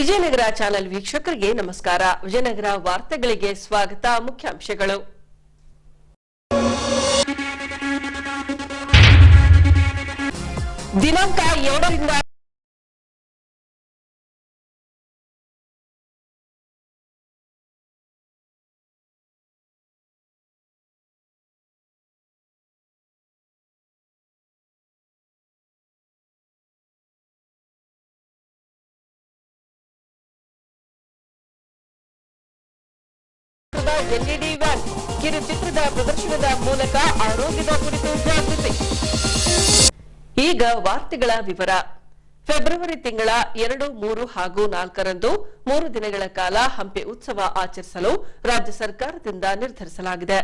Vijayanagara channel ವೀಕ್ಷಕರಿಗೆ ನಮಸ್ಕಾರ. ವಿಜಯನಗರ ವಾರ್ತೆಗಳಿಗೆ ಸ್ವಾಗತ. ಮುಖ್ಯಾಂಶಗಳು. ದಿನಾಂಕ 2ರಿಂದ ಎಲ್ಇಡಿ ವ್ಯಾನ್ ಕಿರುಚಿತ್ರದ ಪ್ರದರ್ಶನದ ಮೂಲಕ ಆರೋಗ್ಯದ ಕುರಿತು ಜಾಗೃತಿ. ಈಗ ವಾರ್ತೆಗಳ ವಿವರ. ಫೆಬ್ರವರಿ ತಿಂಗಳ 2, 3 ಹಾಗೂ 4ರಂದು 3 ದಿನಗಳ ಕಾಲ ಹಂಪಿ ಉತ್ಸವ ಆಚರಿಸಲು ರಾಜ್ಯ ಸರ್ಕಾರದಿಂದ ನಿರ್ಧರಿಸಲಾಗಿದೆ.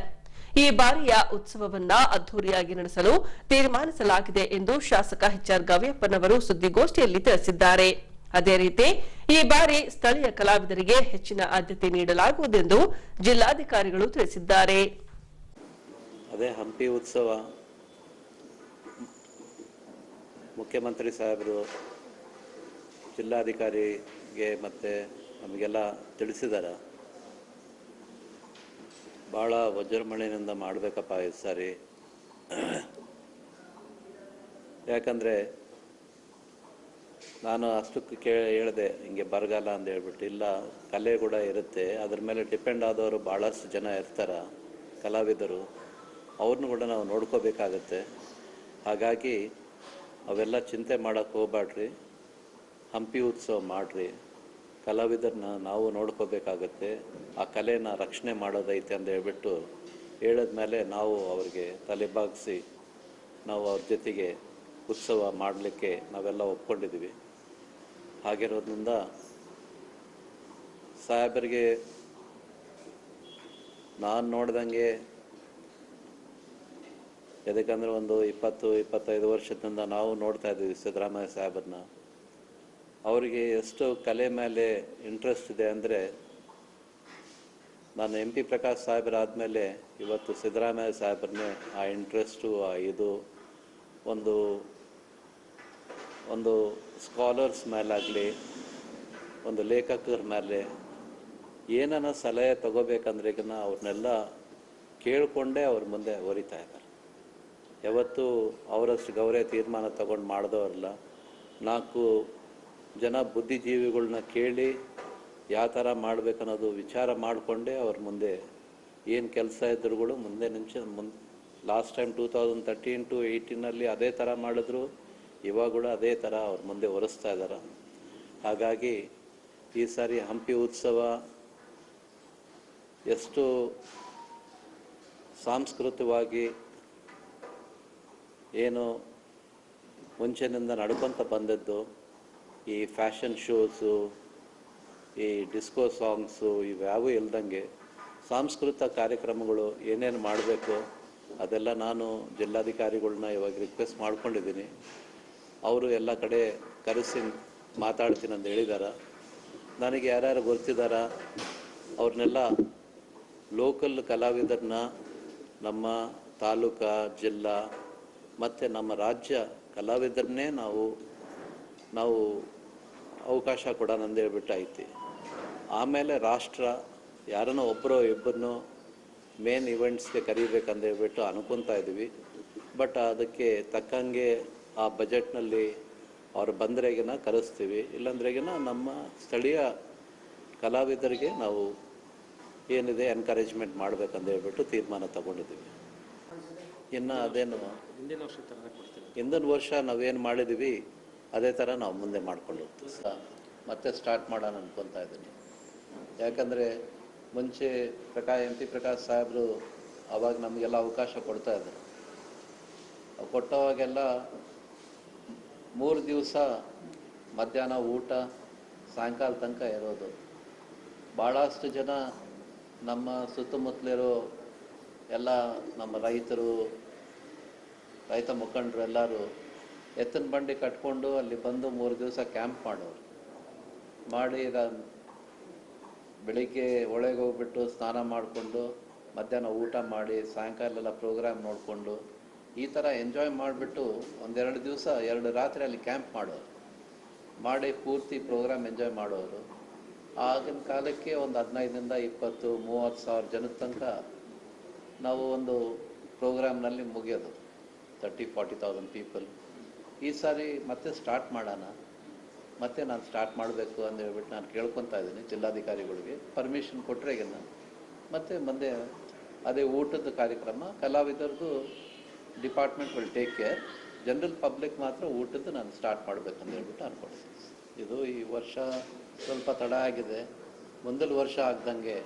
ಈ ಬಾರಿಯ ಉತ್ಸವವನ್ನ ಅದ್ದೂರಿಯಾಗಿ ನಡೆಸಲು ತೀರ್ಮಾನಿಸಲಾಗಿದೆ ಎಂದು ಶಾಸಕ ಎಚ್ಆರ್ ಗವಿಯಪ್ಪನವರು ಸುದ್ದಿಗೋಷ್ಠಿಯಲ್ಲಿ ತಿಳಿಸಿದ್ದಾರೆ. ಅದೇ ರೀತಿ ಈ ಬಾರಿ ಸ್ಥಳೀಯ ಕಲಾವಿದರಿಗೆ ಹೆಚ್ಚಿನ ಆದ್ಯತೆ ನೀಡಲಾಗುವುದೆಂದು ಜಿಲ್ಲಾಧಿಕಾರಿಗಳು ತಿಳಿಸಿದ್ದಾರೆ. ಅದೇ ಹಂಪಿ ಉತ್ಸವ ಮುಖ್ಯಮಂತ್ರಿ ಸಾಹೇಬರು ಜಿಲ್ಲಾಧಿಕಾರಿಗೆ ಮತ್ತೆ ನಮಗೆಲ್ಲ ತಿಳಿಸಿದ್ದಾರೆ. ಭಾಳ ವಜ್ರಮಳೆಯಿಂದ ಮಾಡಬೇಕಪ್ಪ ಈ ಸಾರಿ. ಯಾಕಂದರೆ ನಾನು ಅಷ್ಟಕ್ಕೆ ಹೇಳಿದೆ ಹಿಂಗೆ ಬರಗಾಲ ಅಂತ ಹೇಳ್ಬಿಟ್ಟು. ಇಲ್ಲ, ಕಲೆ ಕೂಡ ಇರುತ್ತೆ, ಅದ್ರ ಮೇಲೆ ಡಿಪೆಂಡ್ ಆದವರು ಭಾಳಷ್ಟು ಜನ ಇರ್ತಾರೆ ಕಲಾವಿದರು, ಅವ್ರನ್ನೂ ಕೂಡ ನಾವು ನೋಡ್ಕೋಬೇಕಾಗತ್ತೆ. ಹಾಗಾಗಿ ಅವೆಲ್ಲ ಚಿಂತೆ ಮಾಡೋಕ್ಕೆ ಹೋಗ್ಬೇಡ್ರಿ, ಹಂಪಿ ಉತ್ಸವ ಮಾಡಿರಿ, ಕಲಾವಿದರನ್ನ ನಾವು ನೋಡ್ಕೋಬೇಕಾಗತ್ತೆ, ಆ ಕಲೆನ ರಕ್ಷಣೆ ಮಾಡೋದೈತೆ ಅಂತ ಹೇಳ್ಬಿಟ್ಟು ಹೇಳಿದ್ಮೇಲೆ ನಾವು ಅವ್ರಿಗೆ ತಲೆಬಾಗಿಸಿ ನಾವು ಅವ್ರ ಜೊತೆಗೆ ಉತ್ಸವ ಮಾಡಲಿಕ್ಕೆ ನಾವೆಲ್ಲ ಒಪ್ಕೊಂಡಿದ್ದೀವಿ. ಹಾಗಿರೋದ್ರಿಂದ ಸಾಹೇಬರಿಗೆ ನಾನು ನೋಡ್ದಂಗೆ, ಯಾಕಂದರೆ ಒಂದು 20-25 ವರ್ಷದಿಂದ ನಾವು ನೋಡ್ತಾ ಇದ್ದೀವಿ ಸಿದ್ದರಾಮಯ್ಯ ಸಾಹೇಬರನ್ನ. ಅವರಿಗೆ ಎಷ್ಟು ಕಲೆ ಮೇಲೆ ಇಂಟ್ರೆಸ್ಟ್ ಇದೆ ಅಂದರೆ, ನಾನು MP ಪ್ರಕಾಶ್ ಸಾಹೇಬರಾದಮೇಲೆ ಇವತ್ತು ಸಿದ್ದರಾಮಯ್ಯ ಸಾಹೇಬರನ್ನೇ ಆ ಇಂಟ್ರೆಸ್ಟು, ಆ ಇದು ಒಂದು ಸ್ಕಾಲರ್ಸ್ ಮೇಲಾಗಲಿ, ಒಂದು ಲೇಖಕರ ಮೇಲೆ ಏನನ್ನ ಸಲಹೆ ತಗೋಬೇಕಂದ್ರೆ ಈಗ ಅವ್ರನ್ನೆಲ್ಲ ಕೇಳಿಕೊಂಡೇ ಅವ್ರ ಮುಂದೆ ಹೊರಿತಾ ಇದ್ದಾರೆ. ಯಾವತ್ತೂ ಅವರಷ್ಟು ಗೌರವ ತೀರ್ಮಾನ ತಗೊಂಡು ಮಾಡಿದವ್ರಲ್ಲ. 4 ಜನ ಬುದ್ಧಿಜೀವಿಗಳನ್ನ ಕೇಳಿ ಯಾವ ಥರ ಮಾಡಬೇಕನ್ನೋದು ವಿಚಾರ ಮಾಡಿಕೊಂಡೇ ಅವ್ರ ಮುಂದೆ ಏನು ಕೆಲಸ ಇದ್ರುಗಳು ಮುಂದೆ ಲಾಸ್ಟ್ ಟೈಮ್ 2013 to 2018 ಅದೇ ಥರ ಮಾಡಿದ್ರು, ಇವಾಗ ಕೂಡ ಅದೇ ಥರ ಅವ್ರ ಮುಂದೆ ಒರೆಸ್ತಾ ಇದ್ದಾರೆ. ಹಾಗಾಗಿ ಈ ಸಾರಿ ಹಂಪಿ ಉತ್ಸವ ಎಷ್ಟು ಸಾಂಸ್ಕೃತಿಕವಾಗಿ ಏನು ಮುಂಚೆನಿಂದ ನಡ್ಕೊತ ಬಂದದ್ದು, ಈ ಫ್ಯಾಷನ್ ಶೋಸು, ಈ ಡಿಸ್ಕೋ ಸಾಂಗ್ಸು ಇವ್ಯಾವೂ ಇಲ್ದಂಗೆ ಸಾಂಸ್ಕೃತಿಕ ಕಾರ್ಯಕ್ರಮಗಳು ಏನೇನು ಮಾಡಬೇಕು ಅದೆಲ್ಲ ನಾನು ಜಿಲ್ಲಾಧಿಕಾರಿಗಳನ್ನ ಇವಾಗ ರಿಕ್ವೆಸ್ಟ್ ಮಾಡ್ಕೊಂಡಿದ್ದೀನಿ. ಅವರು ಎಲ್ಲ ಕಡೆ ಕರೆಸಿ ಮಾತಾಡ್ತೀನಿ ಅಂತ ಹೇಳಿದ್ದಾರೆ. ನನಗೆ ಯಾರ್ಯಾರು ಗೊತ್ತಿದ್ದಾರ ಅವ್ರನ್ನೆಲ್ಲ ಲೋಕಲ್ ಕಲಾವಿದರನ್ನ ನಮ್ಮ ತಾಲೂಕಾ, ಜಿಲ್ಲಾ ಮತ್ತು ನಮ್ಮ ರಾಜ್ಯ ಕಲಾವಿದರನ್ನೇ ನಾವು ಅವಕಾಶ ಕೊಡೋಣ ಅಂತ ಹೇಳ್ಬಿಟ್ಟು ಐತಿ. ಆಮೇಲೆ ರಾಷ್ಟ್ರ ಯಾರನ್ನೋ ಒಬ್ಬರೋ ಇಬ್ಬರನ್ನೋ ಮೇನ್ ಇವೆಂಟ್ಸ್ಗೆ ಕರಿಬೇಕಂತ ಹೇಳ್ಬಿಟ್ಟು ಅನ್ಕೊತಾ ಇದ್ದೀವಿ. ಬಟ್ ಅದಕ್ಕೆ ತಕ್ಕಂಗೆ ಆ ಬಜೆಟ್ನಲ್ಲಿ ಅವ್ರು ಬಂದ್ರೆಗಿನ ಕರೆಸ್ತೀವಿ, ಇಲ್ಲಾಂದ್ರೆಗಿನ ನಮ್ಮ ಸ್ಥಳೀಯ ಕಲಾವಿದರಿಗೆ ನಾವು ಏನಿದೆ ಎನ್ಕರೇಜ್ಮೆಂಟ್ ಮಾಡಬೇಕಂತ ಹೇಳ್ಬಿಟ್ಟು ತೀರ್ಮಾನ ತಗೊಂಡಿದ್ದೀವಿ. ಇನ್ನು ಅದೇನು ಹಿಂದಿನ ವರ್ಷ ನಾವೇನು ಮಾಡಿದ್ದೀವಿ ಅದೇ ಥರ ನಾವು ಮುಂದೆ ಮಾಡ್ಕೊಂಡು ಹೋಗ್ತೀವಿ. ಮತ್ತೆ ಸ್ಟಾರ್ಟ್ ಮಾಡೋಣ ಅನ್ಕೊತಾ ಇದ್ದೀನಿ. ಯಾಕಂದರೆ ಮುಂಚೆ MP ಪ್ರಕಾಶ್ ಸಾಹೇಬರು ಅವಾಗ ನಮಗೆಲ್ಲ ಅವಕಾಶ ಕೊಡ್ತಾ ಇದ್ರು. ಕೊಟ್ಟವಾಗೆಲ್ಲ 3 ದಿವಸ ಮಧ್ಯಾಹ್ನ ಊಟ, ಸಾಯಂಕಾಲ ತನಕ ಇರೋದು. ಭಾಳಷ್ಟು ಜನ ನಮ್ಮ ಸುತ್ತಮುತ್ತಲಿರೋ ಎಲ್ಲ ನಮ್ಮ ರೈತ ಮುಖಂಡರು ಎಲ್ಲರೂ ಎತ್ತಿನ ಬಂಡಿ ಕಟ್ಕೊಂಡು ಅಲ್ಲಿ ಬಂದು 3 ದಿವಸ ಕ್ಯಾಂಪ್ ಮಾಡಿ ಬೆಳಿಗ್ಗೆ ಒಳಗೆ ಹೋಗ್ಬಿಟ್ಟು ಸ್ನಾನ ಮಾಡಿಕೊಂಡು ಮಧ್ಯಾಹ್ನ ಊಟ ಮಾಡಿ ಸಾಯಂಕಾಲ ಎಲ್ಲ ಪ್ರೋಗ್ರಾಮ್ ನೋಡಿಕೊಂಡು ಈ ಥರ ಎಂಜಾಯ್ ಮಾಡಿಬಿಟ್ಟು 1-2 ದಿವಸ 2 ರಾತ್ರಿ ಅಲ್ಲಿ ಕ್ಯಾಂಪ್ ಮಾಡೋರು. ಮಾಡಿ ಪೂರ್ತಿ ಪ್ರೋಗ್ರಾಮ್ ಎಂಜಾಯ್ ಮಾಡೋರು. ಆಗಿನ ಕಾಲಕ್ಕೆ ಒಂದು 15ರಿಂದ 20-30 ಸಾವಿರ ಜನದ ತನಕ ನಾವು ಒಂದು ಪ್ರೋಗ್ರಾಮ್ನಲ್ಲಿ ಮುಗಿಯೋದು, 30-40,000 ಪೀಪಲ್. ಈ ಸಾರಿ ಮತ್ತೆ ಸ್ಟಾರ್ಟ್ ಮಾಡೋಣ, ಮತ್ತೆ ನಾನು ಸ್ಟಾರ್ಟ್ ಮಾಡಬೇಕು ಅಂತ ಹೇಳ್ಬಿಟ್ಟು ನಾನು ಕೇಳ್ಕೊತಾ ಇದ್ದೀನಿ ಜಿಲ್ಲಾಧಿಕಾರಿಗಳಿಗೆ. ಪರ್ಮಿಷನ್ ಕೊಟ್ಟರೆ ಮತ್ತೆ ಮುಂದೆ ಅದೇ ಊಟದ ಕಾರ್ಯಕ್ರಮ ಕಲಾವಿದರದು department will take care. General public ಮಾತ್ರ ಊಟದ್ದು ನಾನು ಸ್ಟಾರ್ಟ್ ಮಾಡಬೇಕಂತ ಹೇಳ್ಬಿಟ್ಟು ಅಂದ್ಕೊಳ್ತೀನಿ. ಇದು ಈ ವರ್ಷ ಸ್ವಲ್ಪ ತಡ ಆಗಿದೆ, ಮುಂದಿನ ವರ್ಷ ಆಗ್ದಂಗೆ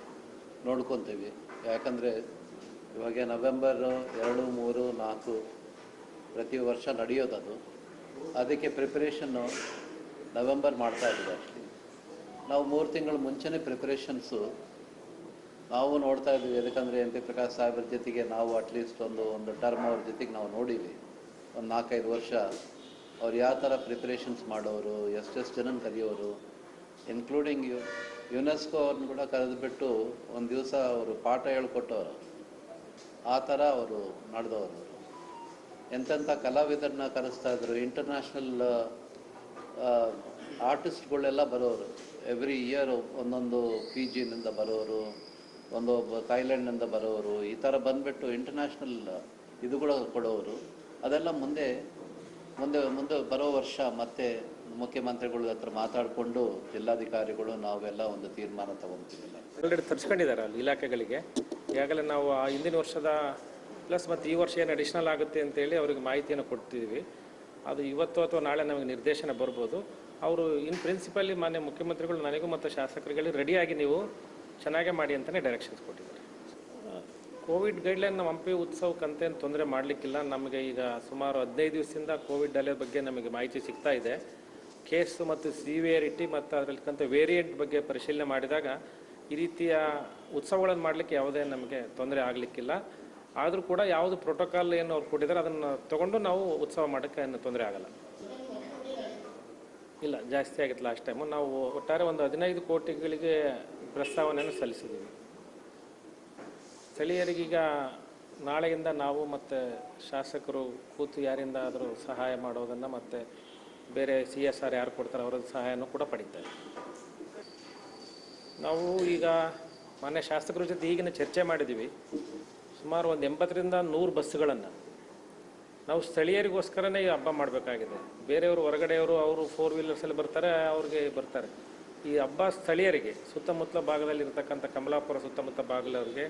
ನೋಡ್ಕೊತೀವಿ. ಯಾಕಂದರೆ ಇವಾಗ ನವೆಂಬರ್ 2, 3, 4 ಪ್ರತಿ ವರ್ಷ ನಡೆಯೋದದು. ಅದಕ್ಕೆ ಪ್ರಿಪ್ರೇಷನ್ನು ನವೆಂಬರ್ ಮಾಡ್ತಾ ಇದ್ದೀವಿ. ಆ್ಯಕ್ಚುಲಿ ನಾವು 3 ತಿಂಗಳು ಮುಂಚೆನೇ ಪ್ರಿಪ್ರೇಷನ್ಸು ನಾವು ನೋಡ್ತಾ ಇದ್ದೀವಿ. ಯಾಕಂದರೆ MP ಪ್ರಕಾಶ್ ಸಾಹೇಬ್ರ ಜೊತೆಗೆ ನಾವು ಅಟ್ಲೀಸ್ಟ್ ಒಂದು ಟರ್ಮ್ ಅವ್ರ ಜೊತೆಗೆ ನಾವು ನೋಡೀವಿ. ಒಂದು 4-5 ವರ್ಷ ಅವ್ರು ಯಾವ ಥರ ಪ್ರಿಪ್ರೇಷನ್ಸ್ ಮಾಡೋರು, ಎಷ್ಟೆಷ್ಟು ಜನನ ಕರೆಯೋರು, ಇನ್ಕ್ಲೂಡಿಂಗ್ ಯುನೆಸ್ಕೋ ಅವ್ರನ್ನ ಕೂಡ ಕರೆದುಬಿಟ್ಟು ಒಂದು ದಿವಸ ಅವರು ಪಾಠ ಹೇಳ್ಕೊಟ್ಟವರು. ಆ ಥರ ಅವರು ನಡೆದವರು. ಎಂತೆಂಥ ಕಲಾವಿದರನ್ನ ಕರೆಸ್ತಾಯಿದ್ರು. ಇಂಟರ್ನ್ಯಾಷನಲ್ ಆರ್ಟಿಸ್ಟ್ಗಳೆಲ್ಲ ಬರೋರು. ಎವ್ರಿ ಇಯರ್ ಒಂದೊಂದು PGನಿಂದ ಬರೋರು, ಒಂದೊಬ್ಬ ಥೈಲ್ಯಾಂಡ್ನಿಂದ ಬರೋರು. ಈ ಥರ ಬಂದುಬಿಟ್ಟು ಇಂಟರ್ನ್ಯಾಷನಲ್ ಇದು ಕೂಡ ಕೊಡೋರು. ಅದೆಲ್ಲ ಮುಂದೆ ಬರೋ ವರ್ಷ ಮತ್ತೆ ಮುಖ್ಯಮಂತ್ರಿಗಳ ಹತ್ರ ಮಾತಾಡಿಕೊಂಡು ಜಿಲ್ಲಾಧಿಕಾರಿಗಳು ನಾವೆಲ್ಲ ಒಂದು ತೀರ್ಮಾನ ತಗೊತೀವಿಲ್ಲ. ಆಲ್ರೆಡಿ ತರಿಸ್ಕೊಂಡಿದ್ದಾರೆ ಅಲ್ಲಿ ಇಲಾಖೆಗಳಿಗೆ. ಈಗಾಗಲೇ ನಾವು ಆ ಹಿಂದಿನ ವರ್ಷದ ಪ್ಲಸ್ ಮತ್ತು ಈ ವರ್ಷ ಏನು ಅಡಿಷ್ನಲ್ ಆಗುತ್ತೆ ಅಂತೇಳಿ ಅವ್ರಿಗೆ ಮಾಹಿತಿಯನ್ನು ಕೊಡ್ತಿದ್ವಿ. ಅದು ಇವತ್ತು ಅಥವಾ ನಾಳೆ ನಮಗೆ ನಿರ್ದೇಶನ ಬರ್ಬೋದು. ಅವರು ಇನ್ ಪ್ರಿನ್ಸಿಪಲಿ ಮಾನ್ಯ ಮುಖ್ಯಮಂತ್ರಿಗಳು ನನಗೂ ಮತ್ತು ಶಾಸಕರುಗಳಿಗೆ ರೆಡಿಯಾಗಿ ನೀವು ಚೆನ್ನಾಗೇ ಮಾಡಿ ಅಂತಲೇ ಡೈರೆಕ್ಷನ್ಸ್ ಕೊಟ್ಟಿದ್ದಾರೆ. ಕೋವಿಡ್ ಗೈಡ್ಲೈನ್ ನಮ್ಮ ಹಂಪಿ ಉತ್ಸವಕ್ಕಂತೇನು ತೊಂದರೆ ಮಾಡಲಿಕ್ಕಿಲ್ಲ. ನಮಗೆ ಈಗ ಸುಮಾರು 15 ದಿವಸದಿಂದ ಕೋವಿಡ್ ಅಲೆ ಬಗ್ಗೆ ನಮಗೆ ಮಾಹಿತಿ ಸಿಗ್ತಾ ಇದೆ. ಕೇಸು ಮತ್ತು ಸಿವಿಯರಿಟಿ ಮತ್ತು ಅದರಲ್ಲಿಕಂತ ವೇರಿಯಂಟ್ ಬಗ್ಗೆ ಪರಿಶೀಲನೆ ಮಾಡಿದಾಗ ಈ ರೀತಿಯ ಉತ್ಸವಗಳನ್ನು ಮಾಡಲಿಕ್ಕೆ ಯಾವುದೇ ನಮಗೆ ತೊಂದರೆ ಆಗಲಿಕ್ಕಿಲ್ಲ. ಆದರೂ ಕೂಡ ಯಾವುದು ಪ್ರೋಟೋಕಾಲ್ ಏನು ಅವ್ರು ಕೊಟ್ಟಿದ್ದಾರೆ ಅದನ್ನು ತೊಗೊಂಡು ನಾವು ಉತ್ಸವ ಮಾಡೋಕ್ಕೆ ಏನು ತೊಂದರೆ ಆಗಲ್ಲ. ಇಲ್ಲ, ಜಾಸ್ತಿ ಆಗಿತ್ತು ಲಾಸ್ಟ್ ಟೈಮು. ನಾವು ಒಟ್ಟಾರೆ ಒಂದು 15 ಕೋಟಿಗಳಿಗೆ ಪ್ರಸ್ತಾವನೆಯನ್ನು ಸಲ್ಲಿಸಿದ್ದೀವಿ. ಸ್ಥಳೀಯರಿಗೀಗ ನಾಳೆಯಿಂದ ನಾವು ಮತ್ತು ಶಾಸಕರು ಕೂತು ಯಾರಿಂದ ಆದರೂ ಸಹಾಯ ಮಾಡೋದನ್ನು ಮತ್ತು ಬೇರೆ CSR ಯಾರು ಕೊಡ್ತಾರೆ ಅವರ ಸಹಾಯನೂ ಕೂಡ ಪಡಿತಾರೆ. ನಾವು ಈಗ ಮಾನ್ಯ ಶಾಸಕರ ಜೊತೆ ಈಗಿನ ಚರ್ಚೆ ಮಾಡಿದ್ದೀವಿ. ಸುಮಾರು ಒಂದು 80ರಿಂದ 100 ಬಸ್ಸುಗಳನ್ನು ನಾವು ಸ್ಥಳೀಯರಿಗೋಸ್ಕರನೇ ಈ ಹಬ್ಬ ಮಾಡಬೇಕಾಗಿದೆ. ಬೇರೆಯವರು ಹೊರಗಡೆಯವರು ಅವರು 4 ವೀಲರ್ಸಲ್ಲಿ ಬರ್ತಾರೆ, ಅವ್ರಿಗೆ ಬರ್ತಾರೆ. ಈ ಹಬ್ಬ ಸ್ಥಳೀಯರಿಗೆ ಸುತ್ತಮುತ್ತಲ ಭಾಗದಲ್ಲಿ ಇರತಕ್ಕಂಥ ಕಮಲಾಪುರ ಸುತ್ತಮುತ್ತ ಭಾಗದವ್ರಿಗೆ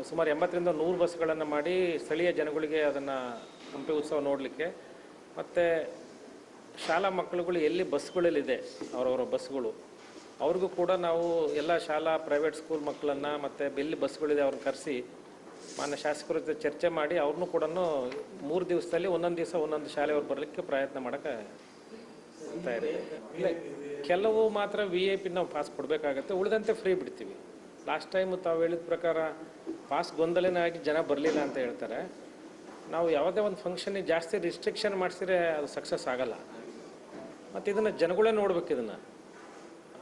ಸುಮಾರು 80ರಿಂದ 100 ಬಸ್ಗಳನ್ನು ಮಾಡಿ ಸ್ಥಳೀಯ ಜನಗಳಿಗೆ ಅದನ್ನು ಹಂಪಿ ಉತ್ಸವ ನೋಡಲಿಕ್ಕೆ, ಮತ್ತು ಶಾಲಾ ಮಕ್ಕಳುಗಳು ಎಲ್ಲಿ ಬಸ್ಗಳಲ್ಲಿದೆ ಅವರವರ ಬಸ್ಗಳು ಅವ್ರಿಗೂ ಕೂಡ ನಾವು ಎಲ್ಲ ಶಾಲಾ ಪ್ರೈವೇಟ್ ಸ್ಕೂಲ್ ಮಕ್ಕಳನ್ನು ಮತ್ತು ಎಲ್ಲಿ ಬಸ್ಗಳಿದೆ ಅವ್ರನ್ನ ಕರೆಸಿ ಮಾನ್ಯ ಶಾಸಕರ ಜೊತೆ ಚರ್ಚೆ ಮಾಡಿ ಅವ್ರನ್ನೂ ಕೂಡ 3 ದಿವಸದಲ್ಲಿ ಒಂದೊಂದು ದಿವಸ ಒಂದೊಂದು ಶಾಲೆಯವ್ರು ಬರಲಿಕ್ಕೆ ಪ್ರಯತ್ನ ಮಾಡೋಕ್ಕೆ ತಯಾರಿ. ಇಲ್ಲ, ಕೆಲವು ಮಾತ್ರ VIP ನಾವು ಪಾಸ್ ಕೊಡಬೇಕಾಗತ್ತೆ, ಉಳಿದಂತೆ ಫ್ರೀ ಬಿಡ್ತೀವಿ. ಲಾಸ್ಟ್ ಟೈಮ್ ತಾವು ಹೇಳಿದ ಪ್ರಕಾರ ಪಾಸ್ ಗೊಂದಲನೇ ಆಗಿ ಜನ ಬರಲಿಲ್ಲ ಅಂತ ಹೇಳ್ತಾರೆ. ನಾವು ಯಾವುದೇ ಒಂದು ಫಂಕ್ಷನಿಗೆ ಜಾಸ್ತಿ ರಿಸ್ಟ್ರಿಕ್ಷನ್ ಮಾಡಿಸಿದ್ರೆ ಅದು ಸಕ್ಸಸ್ ಆಗಲ್ಲ. ಮತ್ತು ಇದನ್ನು ಜನಗಳೇ ನೋಡ್ಬೇಕು. ಇದನ್ನು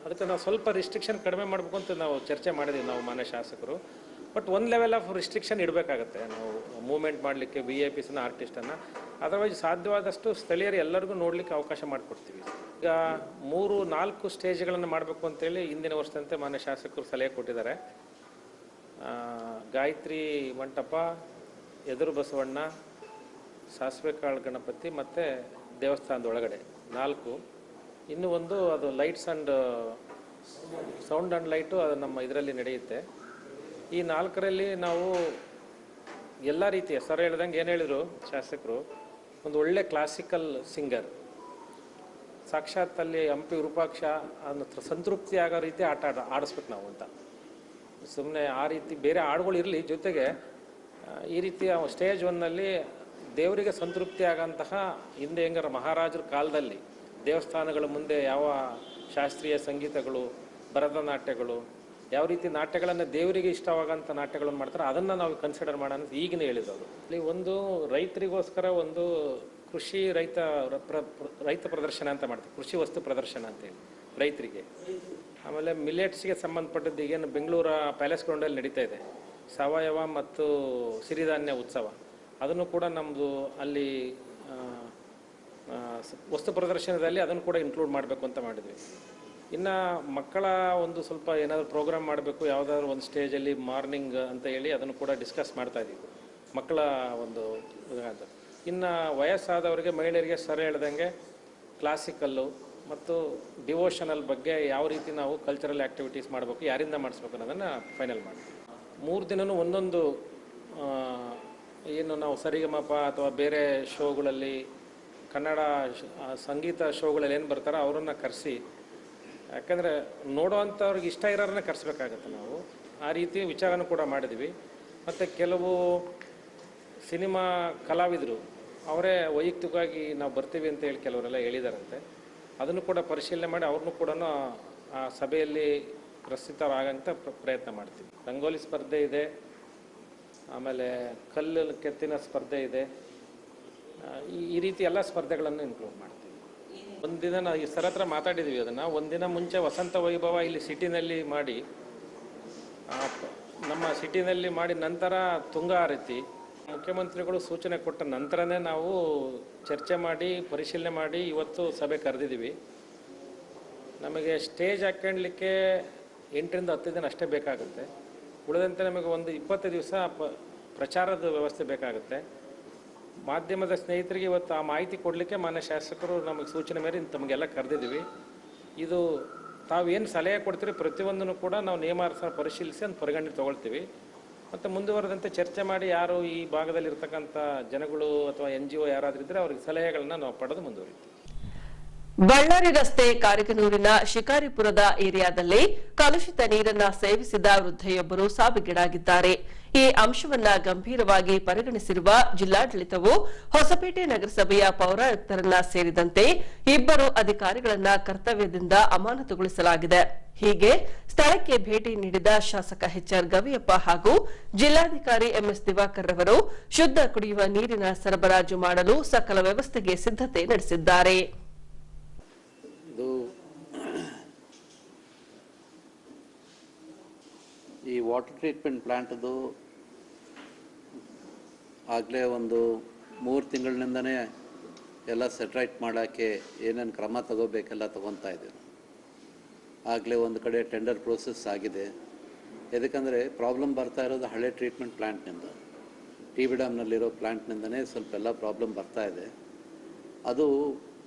ಅದಕ್ಕೆ ನಾವು ಸ್ವಲ್ಪ ರಿಸ್ಟ್ರಿಕ್ಷನ್ ಕಡಿಮೆ ಮಾಡಬೇಕು ಅಂತ ನಾವು ಚರ್ಚೆ ಮಾಡಿದ್ದೀವಿ ನಾವು ಮಾನ್ಯ ಶಾಸಕರು. ಬಟ್ ಒಂದು ಲೆವೆಲ್ ಆಫ್ ರಿಸ್ಟ್ರಿಕ್ಷನ್ ಇಡಬೇಕಾಗತ್ತೆ ನಾವು ಮೂವ್ಮೆಂಟ್ ಮಾಡಲಿಕ್ಕೆ VIPsನ ಆರ್ಟಿಸ್ಟನ್ನು. ಅದರ್ವೈಸ್ ಸಾಧ್ಯವಾದಷ್ಟು ಸ್ಥಳೀಯರು ಎಲ್ಲರಿಗೂ ನೋಡಲಿಕ್ಕೆ ಅವಕಾಶ ಮಾಡಿಕೊಡ್ತೀವಿ. ಈಗ 3-4 ಸ್ಟೇಜ್ಗಳನ್ನು ಮಾಡಬೇಕು ಅಂತೇಳಿ ಹಿಂದಿನ ವರ್ಷದಂತೆ ಮಾನ್ಯ ಶಾಸಕರು ಸಲಹೆ ಕೊಟ್ಟಿದ್ದಾರೆ. ಗಾಯತ್ರಿ ಮಂಟಪ, ಎದುರು ಬಸವಣ್ಣ, ಸಾಸಿವೆ ಕಾಳು ಗಣಪತಿ ಮತ್ತು ದೇವಸ್ಥಾನದ ಒಳಗಡೆ 4. ಇನ್ನೂ ಒಂದು ಅದು lights and sound and light ಅದು ನಮ್ಮ ಇದರಲ್ಲಿ ನಡೆಯುತ್ತೆ. ಈ 4ರಲ್ಲಿ ನಾವು ಎಲ್ಲ ರೀತಿಯ ಸರ್ ಹೇಳ್ದಂಗೆ ಏನು ಹೇಳಿದರು ಶಾಸಕರು, ಒಂದು ಒಳ್ಳೆ ಕ್ಲಾಸಿಕಲ್ ಸಿಂಗರ್ ಸಾಕ್ಷಾತ್ ಅಲ್ಲಿ ಹಂಪಿ ವಿರೂಪಾಕ್ಷ ಅದನ್ನ ಸಂತೃಪ್ತಿ ಆಗೋ ರೀತಿ ಆಡಿಸ್ಬೇಕು ನಾವು ಅಂತ. ಸುಮ್ಮನೆ ಆ ರೀತಿ ಬೇರೆ ಹಾಡುಗಳು ಇರಲಿ, ಜೊತೆಗೆ ಈ ರೀತಿಯ ಸ್ಟೇಜ್ 1ನಲ್ಲಿ ದೇವರಿಗೆ ಸಂತೃಪ್ತಿ ಆಗೋಂತಹ ಹಿಂದೆ ಹೆಂಗಾರ ಮಹಾರಾಜರ ಕಾಲದಲ್ಲಿ ದೇವಸ್ಥಾನಗಳ ಮುಂದೆ ಯಾವ ಶಾಸ್ತ್ರೀಯ ಸಂಗೀತಗಳು, ಭರತನಾಟ್ಯಗಳು, ಯಾವ ರೀತಿ ನಾಟ್ಯಗಳನ್ನು ದೇವರಿಗೆ ಇಷ್ಟವಾಗೋಂಥ ನಾಟ್ಯಗಳನ್ನು ಮಾಡ್ತಾರೆ ಅದನ್ನು ನಾವು ಕನ್ಸಿಡರ್ ಮಾಡೋಣ ಈಗಿನ ಹೇಳಿದ್ರು. ಅಲ್ಲಿ ಒಂದು ರೈತರಿಗೋಸ್ಕರ ಒಂದು ಕೃಷಿ ರೈತ ಪ್ರದರ್ಶನ ಅಂತ ಮಾಡ್ತೀವಿ, ಕೃಷಿ ವಸ್ತು ಪ್ರದರ್ಶನ ಅಂತೇಳಿ ರೈತರಿಗೆ. ಆಮೇಲೆ ಮಿಲೆಟ್ಸ್ಗೆ ಸಂಬಂಧಪಟ್ಟದ್ದು ಈಗೇನು ಬೆಂಗಳೂರ ಪ್ಯಾಲೇಸ್ ಗ್ರೌಂಡಲ್ಲಿ ನಡೀತಾ ಇದೆ ಸಾವಯವ ಮತ್ತು ಸಿರಿಧಾನ್ಯ ಉತ್ಸವ, ಅದನ್ನು ಕೂಡ ನಮ್ಮದು ಅಲ್ಲಿ ವಸ್ತು ಪ್ರದರ್ಶನದಲ್ಲಿ ಅದನ್ನು ಕೂಡ ಇನ್ಕ್ಲೂಡ್ ಮಾಡಬೇಕು ಅಂತ ಮಾಡಿದ್ವಿ. ಇನ್ನು ಮಕ್ಕಳ ಒಂದು ಸ್ವಲ್ಪ ಏನಾದರೂ ಪ್ರೋಗ್ರಾಮ್ ಮಾಡಬೇಕು, ಯಾವುದಾದ್ರು ಒಂದು ಸ್ಟೇಜಲ್ಲಿ ಮಾರ್ನಿಂಗ್ ಅಂತ ಹೇಳಿ ಅದನ್ನು ಕೂಡ ಡಿಸ್ಕಸ್ ಮಾಡ್ತಾ ಇದ್ದೀವಿ ಮಕ್ಕಳ ಒಂದು ಅಂತ. ಇನ್ನು ವಯಸ್ಸಾದವರಿಗೆ, ಮಹಿಳೆಯರಿಗೆ ಸರ್ ಹೇಳ್ದಂಗೆ ಕ್ಲಾಸಿಕಲ್ಲು ಮತ್ತು ಡಿವೋಷನಲ್ ಬಗ್ಗೆ ಯಾವ ರೀತಿ ನಾವು ಕಲ್ಚರಲ್ ಆ್ಯಕ್ಟಿವಿಟೀಸ್ ಮಾಡಬೇಕು, ಯಾರಿಂದ ಮಾಡಿಸ್ಬೇಕು ಅನ್ನೋದನ್ನು ಫೈನಲ್ ಮಾಡ್ತೀವಿ. 3 ದಿನವೂ ಒಂದೊಂದು ಏನು ನಾವು ಸರಿಗಮಪ ಅಥವಾ ಬೇರೆ ಶೋಗಳಲ್ಲಿ ಕನ್ನಡ ಸಂಗೀತ ಶೋಗಳಲ್ಲಿ ಏನು ಬರ್ತಾರೋ ಅವರನ್ನು ಕರೆಸಿ, ಯಾಕಂದರೆ ನೋಡೋವಂಥವ್ರಿಗೆ ಇಷ್ಟ ಇರೋರನ್ನ ಕರೆಸ್ಬೇಕಾಗತ್ತೆ ನಾವು. ಆ ರೀತಿ ವಿಚಾರನೂ ಕೂಡ ಮಾಡಿದ್ವಿ. ಮತ್ತು ಕೆಲವು ಸಿನಿಮಾ ಕಲಾವಿದರು ಅವರೇ ವೈಯಕ್ತಿಕವಾಗಿ ನಾವು ಬರ್ತೀವಿ ಅಂತ ಹೇಳಿ ಕೆಲವರೆಲ್ಲ ಹೇಳಿದಾರಂತೆ. ಅದನ್ನು ಕೂಡ ಪರಿಶೀಲನೆ ಮಾಡಿ ಅವ್ರನ್ನೂ ಕೂಡ ಆ ಸಭೆಯಲ್ಲಿ ಪ್ರಸ್ತುತರಾಗಂತ ಪ್ರಯತ್ನ ಮಾಡ್ತೀವಿ. ರಂಗೋಲಿ ಸ್ಪರ್ಧೆ ಇದೆ, ಆಮೇಲೆ ಕಲ್ಲು ಕೆತ್ತಿನ ಸ್ಪರ್ಧೆ ಇದೆ. ಈ ರೀತಿ ಎಲ್ಲ ಸ್ಪರ್ಧೆಗಳನ್ನು ಇನ್ಕ್ಲೂಡ್ ಮಾಡ್ತೀವಿ. ಒಂದಿನ ನಾವು ಈ ಸರ್ ಹತ್ರ ಮಾತಾಡಿದ್ವಿ ಅದನ್ನು. ಒಂದಿನ ಮುಂಚೆ ವಸಂತ ವೈಭವ ಇಲ್ಲಿ ಸಿಟಿನಲ್ಲಿ ಮಾಡಿ, ನಮ್ಮ ಸಿಟಿನಲ್ಲಿ ಮಾಡಿ ನಂತರ ತುಂಗ ಆರತಿ ಮುಖ್ಯಮಂತ್ರಿಗಳು ಸೂಚನೆ ಕೊಟ್ಟ ನಂತರನೇ ನಾವು ಚರ್ಚೆ ಮಾಡಿ ಪರಿಶೀಲನೆ ಮಾಡಿ ಇವತ್ತು ಸಭೆ ಕರೆದಿದ್ದೀವಿ. ನಮಗೆ ಸ್ಟೇಜ್ ಹಾಕ್ಕೊಳ್ಳಲಿಕ್ಕೆ 8ರಿಂದ 10 ದಿನ ಅಷ್ಟೇ ಬೇಕಾಗುತ್ತೆ. ಉಳಿದಂತೆ ನಮಗೆ ಒಂದು 20 ದಿವಸ ಪ್ರಚಾರದ ವ್ಯವಸ್ಥೆ ಬೇಕಾಗುತ್ತೆ. ಮಾಧ್ಯಮದ ಸ್ನೇಹಿತರಿಗೆ ಇವತ್ತು ಆ ಮಾಹಿತಿ ಕೊಡಲಿಕ್ಕೆ ಮಾನ್ಯ ಶಾಸಕರು ನಮಗೆ ಸೂಚನೆ ಮೇರೆ ತಮಗೆಲ್ಲ ಕರೆದಿದ್ದೀವಿ. ಇದು ತಾವೇನು ಸಲಹೆ ಕೊಡ್ತೀರಿ ಪ್ರತಿಯೊಂದನ್ನು ಕೂಡ ನಾವು ನಿಯಮಾನುಸಾರ ಪರಿಶೀಲಿಸಿ ಅಂತ ಪರಿಗಣನೆ ತೊಗೊಳ್ತೀವಿ. ಮತ್ತು ಮುಂದುವರೆದಂತೆ ಚರ್ಚೆ ಮಾಡಿ ಯಾರು ಈ ಭಾಗದಲ್ಲಿರ್ತಕ್ಕಂಥ ಜನಗಳು ಅಥವಾ NGO ಯಾರಾದರೂ ಇದ್ದರೆ ಅವ್ರಿಗೆ ಸಲಹೆಗಳನ್ನ ನಾವು ಪಡೆದು ಮುಂದುವರಿತೀವಿ. ಬಳ್ಳಾರಿ ರಸ್ತೆ ಕಾರಿಕನೂರಿನ ಶಿಕಾರಿಪುರದ ಏರಿಯಾದಲ್ಲಿ ಕಲುಷಿತ ನೀರನ್ನ ಸೇವಿಸಿದ ವೃದ್ಧೆಯೊಬ್ಬರು ಸಾವಿಗೀಡಾಗಿದ್ದಾರೆ. ಈ ಅಂಶವನ್ನ ಗಂಭೀರವಾಗಿ ಪರಿಗಣಿಸಿರುವ ಜಿಲ್ಲಾಡಳಿತವು ಹೊಸಪೇಟೆ ನಗರಸಭೆಯ ಪೌರಾಯುಕ್ತರನ್ನ ಸೇರಿದಂತೆ 2 ಅಧಿಕಾರಿಗಳನ್ನ ಕರ್ತವ್ಯದಿಂದ ಅಮಾನತುಗೊಳಿಸಲಾಗಿದೆ. ಹೀಗೆ ಸ್ಥಳಕ್ಕೆ ಭೇಟಿ ನೀಡಿದ ಶಾಸಕ HR ಗವಿಯಪ್ಪ ಹಾಗೂ ಜಿಲ್ಲಾಧಿಕಾರಿ MS ದಿವಾಕರ್ ರವರು ಶುದ್ಧ ಕುಡಿಯುವ ನೀರಿನ ಸರಬರಾಜು ಮಾಡಲು ಸಕಲ ವ್ಯವಸ್ಥೆಗೆ ಸಿದ್ಧತೆ ನಡೆಸಿದ್ದಾರೆ. ಈ ವಾಟರ್ ಟ್ರೀಟ್ಮೆಂಟ್ ಪ್ಲಾಂಟ್ದು ಆಗಲೇ ಒಂದು 3 ತಿಂಗಳಿನಿಂದನೇ ಎಲ್ಲ ಸೆಟ್ರೈಟ್ ಮಾಡೋಕ್ಕೆ ಏನೇನು ಕ್ರಮ ತಗೋಬೇಕೆಲ್ಲ ತಗೊತಾ ಇದ್ದೀವಿ. ಆಗಲೇ ಒಂದು ಕಡೆ ಟೆಂಡರ್ ಪ್ರೋಸೆಸ್ ಆಗಿದೆ. ಯಾಕಂದರೆ ಪ್ರಾಬ್ಲಮ್ ಬರ್ತಾ ಇರೋದು ಹಳೆ ಟ್ರೀಟ್ಮೆಂಟ್ ಪ್ಲ್ಯಾಂಟ್ನಿಂದ, TB ಡ್ಯಾಮ್ನಲ್ಲಿರೋ ಪ್ಲ್ಯಾಂಟ್ನಿಂದನೇ ಸ್ವಲ್ಪ ಎಲ್ಲ ಪ್ರಾಬ್ಲಮ್ ಬರ್ತಾ ಇದೆ. ಅದು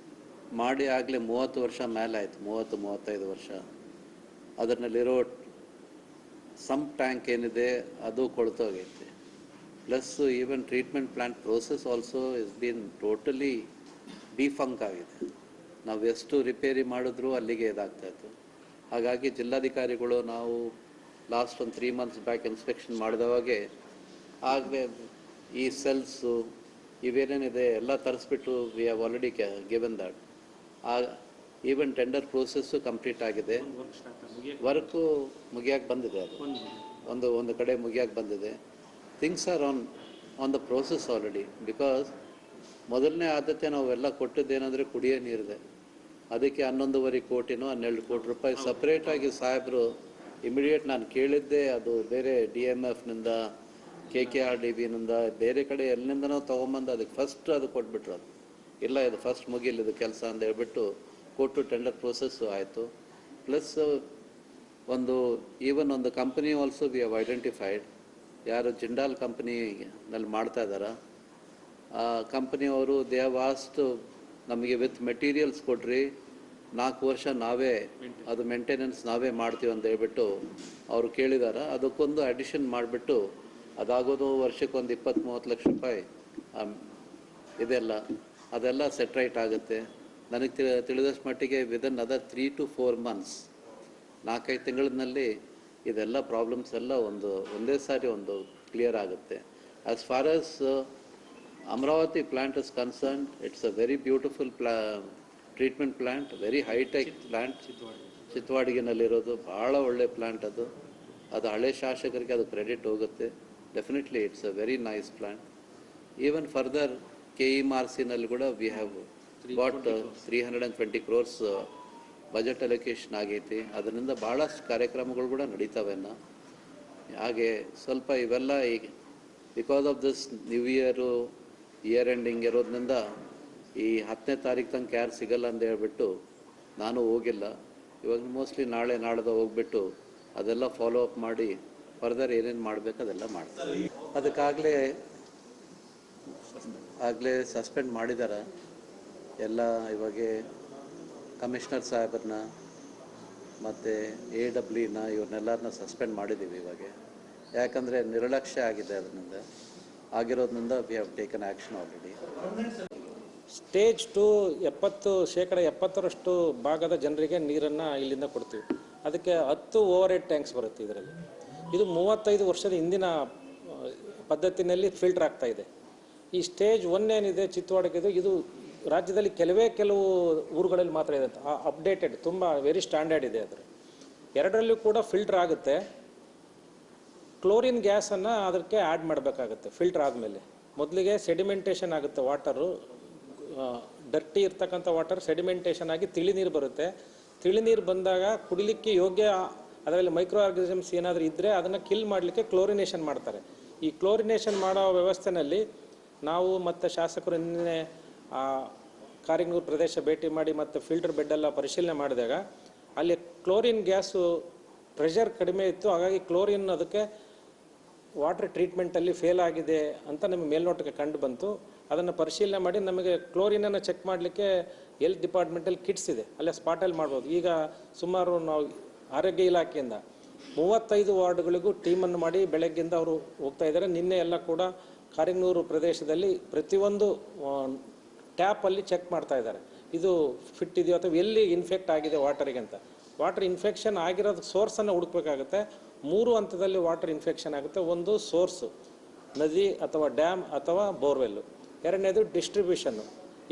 ಮಾಡಿ ಆಗಲೇ 30 ವರ್ಷ ಮೇಲೆ ಆಯಿತು, 30-35 ವರ್ಷ. ಅದರಲ್ಲಿರೋ ಸಮ್ ಟ್ಯಾಂಕ್ ಏನಿದೆ ಅದು ಕೊಳ್ತೋಗೈತೆ. Plus even treatment plant process also is been totally defunct ಆಗಿದೆ. ನಾವು ಎಷ್ಟು ರಿಪೇರಿ ಮಾಡಿದ್ರೂ ಅಲ್ಲಿಗೆ ಇದಾಗ್ತಾಯಿತ್ತು. ಹಾಗಾಗಿ ಜಿಲ್ಲಾಧಿಕಾರಿಗಳು ನಾವು ಲಾಸ್ಟ್ ಒಂದು 3 ಮಂತ್ಸ್ ಬ್ಯಾಕ್ ಇನ್ಸ್ಪೆಕ್ಷನ್ ಮಾಡಿದವಾಗೆ ಆಗಲೇ ಈ ಸೆಲ್ಸು ಇವೇನೇನಿದೆ ಎಲ್ಲ ತರಿಸ್ಬಿಟ್ಟು we have already given that. Even tender process complete ಆಗಿದೆ. ವರ್ಕು ಮುಗಿಯಾಕೆ ಬಂದಿದೆ. ಅದು ಒಂದು ಕಡೆ ಮುಗಿಯಾಕೆ ಬಂದಿದೆ. Things are on the process already. Because ಮೊದಲನೇ ಆದ್ಯತೆ ನಾವೆಲ್ಲ ಕೊಟ್ಟಿದ್ದೇನೆಂದರೆ ಕುಡಿಯೋ ನೀರಿದೆ. ಅದಕ್ಕೆ 11.5 ಕೋಟಿನೋ 12 ಕೋಟಿ ರೂಪಾಯಿ ಸಪ್ರೇಟಾಗಿ ಸಾಹೇಬರು ಇಮಿಡಿಯೇಟ್ ನಾನು ಕೇಳಿದ್ದೆ. ಅದು ಬೇರೆ DMFನಿಂದ KKRDBನಿಂದ ಬೇರೆ ಕಡೆ ಎಲ್ಲಿಂದನೋ ತೊಗೊಂಬಂದು ಅದಕ್ಕೆ ಫಸ್ಟ್ ಅದು ಕೊಟ್ಬಿಟ್ರು. ಅದು ಇಲ್ಲ, ಇದು ಫಸ್ಟ್ ಮುಗಿಲಿದು ಕೆಲಸ ಅಂತ ಹೇಳ್ಬಿಟ್ಟು ಕೊಟ್ಟು ಟೆಂಡರ್ ಪ್ರೋಸೆಸ್ಸು ಆಯಿತು. ಪ್ಲಸ್ ಈವನ್ ಒಂದು company also we have identified. ಯಾರು ಜಿಂಡಾಲ್ ಕಂಪನಿನಲ್ಲಿ ಮಾಡ್ತಾ ಇದ್ದಾರ ಆ ಕಂಪನಿಯವರು ದೇ ಹ್ಯಾವ್ ಆಸ್ಟ್ ನಮಗೆ ವಿತ್ ಮೆಟೀರಿಯಲ್ಸ್ ಕೊಡ್ರಿ, 4 ವರ್ಷ ನಾವೇ ಅದು ಮೇಂಟೆನೆನ್ಸ್ ನಾವೇ ಮಾಡ್ತೀವಿ ಅಂತ ಹೇಳ್ಬಿಟ್ಟು ಅವರು ಕೇಳಿದಾರ. ಅದಕ್ಕೊಂದು ಅಡಿಷನ್ ಮಾಡಿಬಿಟ್ಟು ಅದಾಗೋದು ವರ್ಷಕ್ಕೊಂದು 20-30 ಲಕ್ಷ ರೂಪಾಯಿ ಇದೆಲ್ಲ ಅದೆಲ್ಲ ಸೆಟ್ರೈಟ್ ಆಗುತ್ತೆ. ನನಗೆ ತಿಳಿದಷ್ಟು ಮಟ್ಟಿಗೆ ವಿದಿನ್ ಅದರ್ 3 to 4 months 4-5 ತಿಂಗಳಿನಲ್ಲಿ ಇದೆಲ್ಲ ಪ್ರಾಬ್ಲಮ್ಸ್ ಎಲ್ಲ ಒಂದೇ ಸಾರಿ ಕ್ಲಿಯರ್ ಆಗುತ್ತೆ. As far as Amaravati plant is concerned, it's a very beautiful treatment plant, very hitech plant. ಚಿತ್ತವಾಡಿಗೆನಲ್ಲಿರೋದು ಭಾಳ ಒಳ್ಳೆ ಪ್ಲಾಂಟ್. ಅದು ಹಳೆ ಶಾಸಕರಿಗೆ ಅದು ಕ್ರೆಡಿಟ್ ಹೋಗುತ್ತೆ. Definitely it's a very nice plant. Even further KEMRCನಲ್ಲಿ ಕೂಡ we have got 320 crores budget allocation ಆಗೈತಿ. ಅದರಿಂದ ಭಾಳಷ್ಟು ಕಾರ್ಯಕ್ರಮಗಳು ಕೂಡ ನಡೀತಾವೆನ್ನ. ಹಾಗೆ ಸ್ವಲ್ಪ ಇವೆಲ್ಲ ಈಗ because of this new year ending ಇರೋದ್ರಿಂದ ಈ 10ನೇ ತಾರೀಕು ತನಕ ಯಾರು ಸಿಗಲ್ಲ ಅಂತ ಹೇಳ್ಬಿಟ್ಟು ನಾನು ಹೋಗಿಲ್ಲ. ಇವಾಗ ಮೋಸ್ಟ್ಲಿ ನಾಳೆ ನಾಡ್ದು ಹೋಗ್ಬಿಟ್ಟು ಅದೆಲ್ಲ ಫಾಲೋ ಅಪ್ ಮಾಡಿ ಫರ್ದರ್ ಏನೇನು ಮಾಡಬೇಕು ಅದೆಲ್ಲ ಮಾಡ್ತಾರೆ. ಆಗಲೇ ಸಸ್ಪೆಂಡ್ ಮಾಡಿದ್ದಾರೆ ಎಲ್ಲ. ಇವಾಗ ಕಮಿಷನರ್ ಸಾಹೇಬ್ರನ್ನ ಮತ್ತು AWನ ಇವ್ರನ್ನೆಲ್ಲರನ್ನ ಸಸ್ಪೆಂಡ್ ಮಾಡಿದ್ದೀವಿ ಇವಾಗ. ಯಾಕಂದರೆ ನಿರ್ಲಕ್ಷ್ಯ ಆಗಿದೆ ಅದರಿಂದ ಆಗಿರೋದ್ರಿಂದ we have taken action already. Stage 2 70% ಭಾಗದ ಜನರಿಗೆ ನೀರನ್ನು ಇಲ್ಲಿಂದ ಕೊಡ್ತೀವಿ. ಅದಕ್ಕೆ 10 ಓವರ್ ಹೆಡ್ ಟ್ಯಾಂಕ್ಸ್ ಬರುತ್ತೆ ಇದರಲ್ಲಿ. ಇದು 35 ವರ್ಷದ ಹಿಂದಿನ ಪದ್ಧತಿನಲ್ಲಿ ಫಿಲ್ಟರ್ ಆಗ್ತಾ ಇದೆ. ಈ ಸ್ಟೇಜ್ 1 ಏನಿದೆ ಚಿತ್ತವಾಡಗಿದು, ಇದು ರಾಜ್ಯದಲ್ಲಿ ಕೆಲವು ಊರುಗಳಲ್ಲಿ ಮಾತ್ರ ಇದೆ. ಅಪ್ಡೇಟೆಡ್ ತುಂಬ ವೆರಿ ಸ್ಟ್ಯಾಂಡರ್ಡ್ ಇದೆ. ಅದರ 2ರಲ್ಲೂ ಕೂಡ ಫಿಲ್ಟರ್ ಆಗುತ್ತೆ. ಕ್ಲೋರಿನ್ ಗ್ಯಾಸನ್ನು ಅದಕ್ಕೆ ಆ್ಯಡ್ ಮಾಡಬೇಕಾಗುತ್ತೆ. ಫಿಲ್ಟರ್ ಆದಮೇಲೆ ಮೊದಲಿಗೆ ಸೆಡಿಮೆಂಟೇಷನ್ ಆಗುತ್ತೆ. ವಾಟರು ಡರ್ಟಿ ಇರ್ತಕ್ಕಂಥ ವಾಟರ್ ಸೆಡಿಮೆಂಟೇಷನ್ ಆಗಿ ತಿಳಿ ನೀರು ಬರುತ್ತೆ. ತಿಳಿ ನೀರು ಬಂದಾಗ ಕುಡಿಲಿಕ್ಕೆ ಯೋಗ್ಯ, ಅದರಲ್ಲಿ ಮೈಕ್ರೋ ಆರ್ಗನಿಸಮ್ಸ್ ಏನಾದರೂ ಇದ್ದರೆ ಅದನ್ನು ಕಿಲ್ ಮಾಡಲಿಕ್ಕೆ ಕ್ಲೋರಿನೇಷನ್ ಮಾಡ್ತಾರೆ. ಈ ಕ್ಲೋರಿನೇಷನ್ ಮಾಡೋ ವ್ಯವಸ್ಥೆಯಲ್ಲಿ ನಾವು ಮತ್ತು ಶಾಸಕರು ನಿನ್ನೆ ಕಾರಿಂಗೂರು ಪ್ರದೇಶ ಭೇಟಿ ಮಾಡಿ ಮತ್ತು ಫಿಲ್ಟರ್ ಬೆಡ್ಡೆಲ್ಲ ಪರಿಶೀಲನೆ ಮಾಡಿದಾಗ ಅಲ್ಲಿ ಕ್ಲೋರಿನ್ ಗ್ಯಾಸು ಪ್ರೆಷರ್ ಕಡಿಮೆ ಇತ್ತು. ಹಾಗಾಗಿ ಕ್ಲೋರಿನ್ ಅದಕ್ಕೆ ವಾಟರ್ ಟ್ರೀಟ್ಮೆಂಟಲ್ಲಿ ಫೇಲ್ ಆಗಿದೆ ಅಂತ ನಮಗೆ ಮೇಲ್ನೋಟಕ್ಕೆ ಕಂಡು ಬಂತು. ಅದನ್ನು ಪರಿಶೀಲನೆ ಮಾಡಿ ನಮಗೆ ಕ್ಲೋರಿನನ್ನು ಚೆಕ್ ಮಾಡಲಿಕ್ಕೆ ಹೆಲ್ತ್ ಡಿಪಾರ್ಟ್ಮೆಂಟಲ್ಲಿ ಕಿಟ್ಸ್ ಇದೆ, ಅಲ್ಲೇ ಸ್ಪಾಟಲ್ಲಿ ಮಾಡ್ಬೋದು. ಈಗ ಸುಮಾರು ನಾವು ಆರೋಗ್ಯ ಇಲಾಖೆಯಿಂದ 35 ವಾರ್ಡ್ಗಳಿಗೂ ಟೀಮನ್ನು ಮಾಡಿ ಬೆಳಗ್ಗಿಂದ ಅವರು ಹೋಗ್ತಾ ಇದ್ದಾರೆ. ನಿನ್ನೆ ಎಲ್ಲ ಕೂಡ ಕಾರಿಂಗೂರು ಪ್ರದೇಶದಲ್ಲಿ ಪ್ರತಿಯೊಂದು ಟ್ಯಾಪಲ್ಲಿ ಚೆಕ್ ಮಾಡ್ತಾ ಇದ್ದಾರೆ, ಇದು ಫಿಟ್ ಇದೆಯೋ ಅಥವಾ ಎಲ್ಲಿ ಇನ್ಫೆಕ್ಟ್ ಆಗಿದೆ ವಾಟರಿಗೆ ಅಂತ. ವಾಟರ್ ಇನ್ಫೆಕ್ಷನ್ ಆಗಿರೋದು ಸೋರ್ಸನ್ನು ಹುಡುಕಬೇಕಾಗುತ್ತೆ. 3 ಹಂತದಲ್ಲಿ ವಾಟರ್ ಇನ್ಫೆಕ್ಷನ್ ಆಗುತ್ತೆ. ಒಂದು ಸೋರ್ಸು ನದಿ ಅಥವಾ ಡ್ಯಾಮ್ ಅಥವಾ ಬೋರ್ವೆಲ್ಲು. 2ನೇದು ಡಿಸ್ಟ್ರಿಬ್ಯೂಷನ್ನು,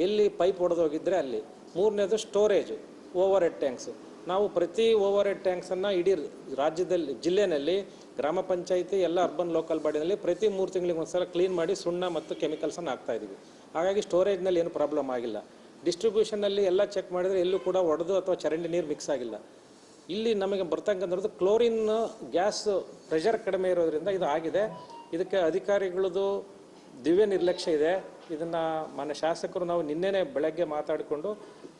ಎಲ್ಲಿ ಪೈಪ್ ಹೊಡೆದೋಗಿದ್ದರೆ ಅಲ್ಲಿ. 3ನೇದು ಸ್ಟೋರೇಜು, ಓವರ್ ಹೆಡ್ ಟ್ಯಾಂಕ್ಸು. ನಾವು ಪ್ರತಿ ಓವರ್ ಹೆಡ್ ಟ್ಯಾಂಕ್ಸನ್ನು ಇಡೀ ರಾಜ್ಯದಲ್ಲಿ ಜಿಲ್ಲೆಯಲ್ಲಿ ಗ್ರಾಮ ಪಂಚಾಯಿತಿ ಎಲ್ಲ ಅರ್ಬನ್ ಲೋಕಲ್ ಬಾಡಿನಲ್ಲಿ ಪ್ರತಿ 3 ತಿಂಗಳಿಗೆ ಒಂದ್ಸಲ ಕ್ಲೀನ್ ಮಾಡಿ ಸುಣ್ಣ ಮತ್ತು ಕೆಮಿಕಲ್ಸನ್ನು ಹಾಕ್ತಾಯಿದ್ದೀವಿ. ಹಾಗಾಗಿ ಸ್ಟೋರೇಜ್ನಲ್ಲಿ ಏನು ಪ್ರಾಬ್ಲಮ್ ಆಗಿಲ್ಲ. ಡಿಸ್ಟ್ರಿಬ್ಯೂಷನಲ್ಲಿ ಎಲ್ಲ ಚೆಕ್ ಮಾಡಿದರೆ ಎಲ್ಲೂ ಕೂಡ ಒಡೆದು ಅಥವಾ ಚರಂಡಿ ನೀರು ಮಿಕ್ಸ್ ಆಗಿಲ್ಲ. ಇಲ್ಲಿ ನಮಗೆ ಬರ್ತಕ್ಕಂಥದ್ದು ಕ್ಲೋರಿನ್ ಗ್ಯಾಸ್ ಪ್ರೆಷರ್ ಕಡಿಮೆ ಇರೋದ್ರಿಂದ ಇದು ಆಗಿದೆ. ಇದಕ್ಕೆ ಅಧಿಕಾರಿಗಳದ್ದು ದಿವ್ಯ ನಿರ್ಲಕ್ಷ್ಯ ಇದೆ. ಇದನ್ನು ಮಾನ್ಯ ಶಾಸಕರು ನಾವು ನಿನ್ನೆನೇ ಬೆಳಗ್ಗೆ ಮಾತಾಡಿಕೊಂಡು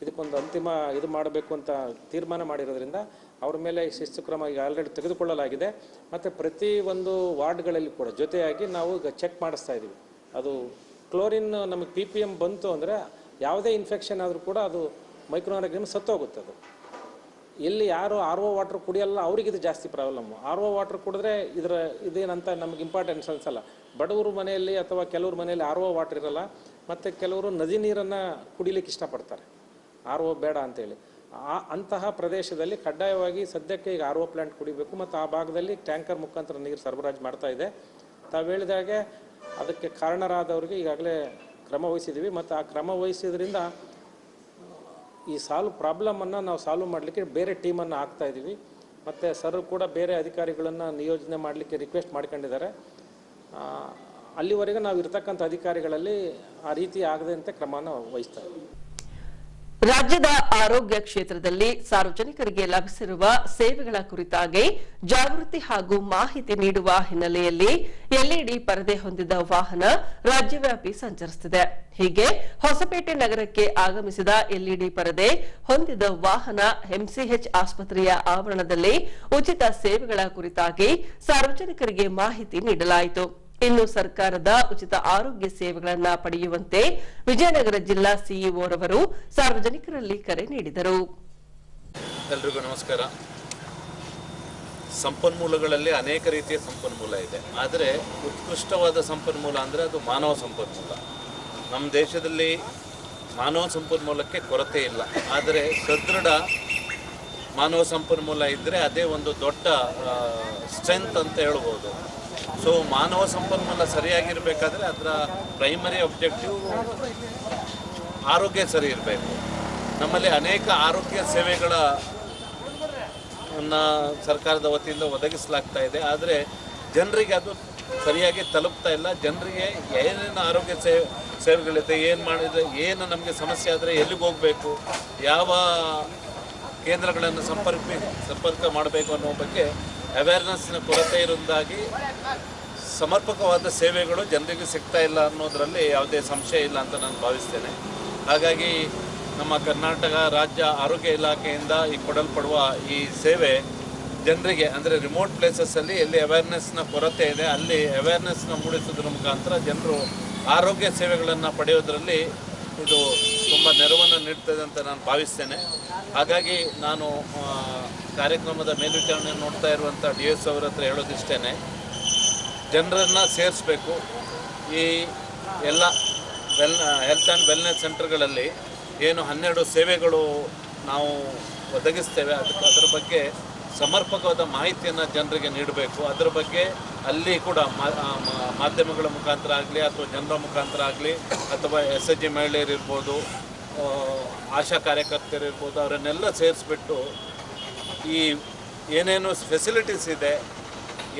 ಇದಕ್ಕೊಂದು ಅಂತಿಮ ಇದು ಮಾಡಬೇಕು ಅಂತ ತೀರ್ಮಾನ ಮಾಡಿರೋದ್ರಿಂದ ಅವ್ರ ಮೇಲೆ ಶಿಸ್ತು ಕ್ರಮ ಈಗ ಆಲ್ರೆಡಿ ತೆಗೆದುಕೊಳ್ಳಲಾಗಿದೆ. ಮತ್ತು ಪ್ರತಿ ಒಂದು ವಾರ್ಡ್ಗಳಲ್ಲಿ ಕೂಡ ಜೊತೆಯಾಗಿ ನಾವು ಈಗ ಚೆಕ್ ಮಾಡಿಸ್ತಾ ಇದ್ದೀವಿ. ಅದು ಕ್ಲೋರಿನ್ ನಮಗೆ PPM ಬಂತು ಅಂದರೆ ಯಾವುದೇ ಇನ್ಫೆಕ್ಷನ್ ಆದರೂ ಕೂಡ ಅದು ಮೈಕ್ರೋ ಆರ್ಗನಿಸಮ್ ಸತ್ತೋಗುತ್ತೆ. ಅದು ಎಲ್ಲಿ ಯಾರು RO ವಾಟರ್ ಕುಡಿಯಲ್ಲ ಅವ್ರಿಗೆ ಇದು ಜಾಸ್ತಿ ಪ್ರಾಬ್ಲಮ್ಮು. RO ವಾಟರ್ ಕುಡಿದ್ರೆ ಇದೇನಂತ ನಮಗೆ ಇಂಪಾರ್ಟೆನ್ಸ್ ಅನಿಸಲ್ಲ. ಬಡವರು ಮನೆಯಲ್ಲಿ ಅಥವಾ ಕೆಲವ್ರ ಮನೆಯಲ್ಲಿ RO ವಾಟರ್ ಇರಲ್ಲ. ಮತ್ತು ಕೆಲವರು ನದಿ ನೀರನ್ನು ಕುಡಿಲಿಕ್ಕೆ ಇಷ್ಟಪಡ್ತಾರೆ, RO ಬೇಡ ಅಂತೇಳಿ. ಅಂತಹ ಪ್ರದೇಶದಲ್ಲಿ ಕಡ್ಡಾಯವಾಗಿ ಸದ್ಯಕ್ಕೆ ಈಗ RO ಪ್ಲ್ಯಾಂಟ್ ಕುಡಿಬೇಕು. ಮತ್ತು ಆ ಭಾಗದಲ್ಲಿ ಟ್ಯಾಂಕರ್ ಮುಖಾಂತರ ನೀರು ಸರಬರಾಜು ಮಾಡ್ತಾ ಇದೆ. ತಾವು ಹೇಳಿದಾಗೆ ಅದಕ್ಕೆ ಕಾರಣರಾದವ್ರಿಗೆ ಈಗಾಗಲೇ ಕ್ರಮ ವಹಿಸಿದ್ದೀವಿ. ಮತ್ತು ಆ ಕ್ರಮ ವಹಿಸಿದ್ರಿಂದ ಈ ಪ್ರಾಬ್ಲಮನ್ನು ನಾವು ಸಾಲ್ವ್ ಮಾಡಲಿಕ್ಕೆ ಬೇರೆ ಟೀಮನ್ನು ಹಾಕ್ತಾಯಿದ್ದೀವಿ. ಮತ್ತು ಸರ್ ಕೂಡ ಬೇರೆ ಅಧಿಕಾರಿಗಳನ್ನು ನಿಯೋಜನೆ ಮಾಡಲಿಕ್ಕೆ ರಿಕ್ವೆಸ್ಟ್ ಮಾಡ್ಕೊಂಡಿದ್ದಾರೆ. ಅಲ್ಲಿವರೆಗೆ ನಾವು ಇರ್ತಕ್ಕಂಥ ಅಧಿಕಾರಿಗಳಲ್ಲಿ ಆ ರೀತಿ ಆಗದಂತೆ ಕ್ರಮವನ್ನು ವಹಿಸ್ತಾ ಇದ್ದೀವಿ. ರಾಜ್ಯದ ಆರೋಗ್ಯ ಕ್ಷೇತ್ರದಲ್ಲಿ ಸಾರ್ವಜನಿಕರಿಗೆ ಲಭಿಸಿರುವ ಸೇವೆಗಳ ಕುರಿತಾಗಿ ಜಾಗೃತಿ ಹಾಗೂ ಮಾಹಿತಿ ನೀಡುವ ಹಿನ್ನೆಲೆಯಲ್ಲಿ LED ಪರದೆ ಹೊಂದಿದ ವಾಹನ ರಾಜ್ಯವ್ಯಾಪಿ ಸಂಚರಿಸುತ್ತಿದೆ. ಹೀಗೆ ಹೊಸಪೇಟೆ ನಗರಕ್ಕೆ ಆಗಮಿಸಿದ LED ಪರದೆ ಹೊಂದಿದ ವಾಹನ MCH ಆಸ್ಪತ್ರೆಯ ಆವರಣದಲ್ಲಿ ಉಚಿತ ಸೇವೆಗಳ ಕುರಿತಾಗಿ ಸಾರ್ವಜನಿಕರಿಗೆ ಮಾಹಿತಿ ನೀಡಲಾಯಿತು. ಇನ್ನು ಸರ್ಕಾರದ ಉಚಿತ ಆರೋಗ್ಯ ಸೇವೆಗಳನ್ನು ಪಡೆಯುವಂತೆ ವಿಜಯನಗರ ಜಿಲ್ಲಾ ಸಿಇಒ ರವರು ಸಾರ್ವಜನಿಕರಲ್ಲಿ ಕರೆ ನೀಡಿದರು. ಎಲ್ರಿಗೂ ನಮಸ್ಕಾರ. ಸಂಪನ್ಮೂಲಗಳಲ್ಲಿ ಅನೇಕ ರೀತಿಯ ಸಂಪನ್ಮೂಲ ಇದೆ. ಆದರೆ ಉತ್ಕೃಷ್ಟವಾದ ಸಂಪನ್ಮೂಲ ಅಂದರೆ ಅದು ಮಾನವ ಸಂಪನ್ಮೂಲ. ನಮ್ಮ ದೇಶದಲ್ಲಿ ಮಾನವ ಸಂಪನ್ಮೂಲಕ್ಕೆ ಕೊರತೆ ಇಲ್ಲ. ಆದರೆ ಸದೃಢ ಮಾನವ ಸಂಪನ್ಮೂಲ ಇದ್ದರೆ ಅದೇ ಒಂದು ದೊಡ್ಡ ಸ್ಟ್ರೆಂತ್ ಅಂತ ಹೇಳ್ಬೋದು. ಸೊ ಮಾನವ ಸಂಪನ್ಮೂಲ ಸರಿಯಾಗಿರಬೇಕಾದ್ರೆ ಅದರ ಪ್ರೈಮರಿ ಆಬ್ಜೆಕ್ಟಿವ್ ಆರೋಗ್ಯ ಸರಿ ಇರಬೇಕು. ನಮ್ಮಲ್ಲಿ ಅನೇಕ ಆರೋಗ್ಯ ಸೇವೆಗಳನ್ನು ಸರ್ಕಾರದ ವತಿಯಿಂದ ಒದಗಿಸಲಾಗ್ತಾ ಇದೆ. ಆದರೆ ಜನರಿಗೆ ಅದು ಸರಿಯಾಗಿ ತಲುಪ್ತಾ ಇಲ್ಲ. ಜನರಿಗೆ ಏನೇನು ಆರೋಗ್ಯ ಸೇವೆಗಳಿದೆ, ಏನು ಮಾಡಿದರೆ ಏನು ನಮಗೆ ಸಮಸ್ಯೆ ಆದರೆ ಎಲ್ಲಿಗೆ ಹೋಗಬೇಕು, ಯಾವ ಕೇಂದ್ರಗಳನ್ನು ಸಂಪರ್ಕ ಮಾಡಬೇಕು ಅನ್ನೋ ಬಗ್ಗೆ ಅವೇರ್ನೆಸ್ಸಿನ ಕೊರತೆ ಇರೋದಾಗಿ ಸಮರ್ಪಕವಾದ ಸೇವೆಗಳು ಜನರಿಗೆ ಸಿಗ್ತಾ ಇಲ್ಲ ಅನ್ನೋದರಲ್ಲಿ ಯಾವುದೇ ಸಂಶಯ ಇಲ್ಲ ಅಂತ ನಾನು ಭಾವಿಸ್ತೇನೆ. ಹಾಗಾಗಿ ನಮ್ಮ ಕರ್ನಾಟಕ ರಾಜ್ಯ ಆರೋಗ್ಯ ಇಲಾಖೆಯಿಂದ ಈ ಕೊಡಲ್ಪಡುವ ಈ ಸೇವೆ ಜನರಿಗೆ, ಅಂದರೆ ರಿಮೋಟ್ ಪ್ಲೇಸಸ್ಸಲ್ಲಿ ಎಲ್ಲಿ ಅವೇರ್ನೆಸ್ನ ಕೊರತೆ ಇದೆ ಅಲ್ಲಿ ಅವೇರ್ನೆಸ್ನ ಮೂಡಿಸೋದ್ರ ಮುಖಾಂತರ ಜನರು ಆರೋಗ್ಯ ಸೇವೆಗಳನ್ನು ಪಡೆಯೋದರಲ್ಲಿ ಇದು ತುಂಬ ನೆರವನ್ನು ನೀಡ್ತದೆ ಅಂತ ನಾನು ಭಾವಿಸ್ತೇನೆ. ಹಾಗಾಗಿ ನಾನು ಕಾರ್ಯಕ್ರಮದ ಮೇಲ್ವಿಚಾರಣೆ ನೋಡ್ತಾ ಇರುವಂಥ DS ಅವರ ಹತ್ರ ಹೇಳೋದಿಷ್ಟೇ, ಜನರನ್ನು ಸೇರಿಸ್ಬೇಕು. ಈ ಎಲ್ಲ ಹೆಲ್ತ್ ಆ್ಯಂಡ್ ವೆಲ್ನೆಸ್ ಸೆಂಟರ್ಗಳಲ್ಲಿ ಏನು 12 ಸೇವೆಗಳು ನಾವು ಒದಗಿಸ್ತೇವೆ, ಅದರ ಬಗ್ಗೆ ಸಮರ್ಪಕವಾದ ಮಾಹಿತಿಯನ್ನು ಜನರಿಗೆ ನೀಡಬೇಕು. ಅದರ ಬಗ್ಗೆ ಅಲ್ಲಿ ಕೂಡ ಮಾಧ್ಯಮಗಳ ಮುಖಾಂತರ ಆಗಲಿ ಅಥವಾ ಜನರ ಮುಖಾಂತರ ಆಗಲಿ ಅಥವಾ SHG ಮಹಿಳೆಯರು ಇರ್ಬೋದು, ಆಶಾ ಕಾರ್ಯಕರ್ತರು ಇರ್ಬೋದು, ಅವರನ್ನೆಲ್ಲ ಸೇರಿಸ್ಬಿಟ್ಟು ಈ ಏನೇನು ಫೆಸಿಲಿಟೀಸ್ ಇದೆ,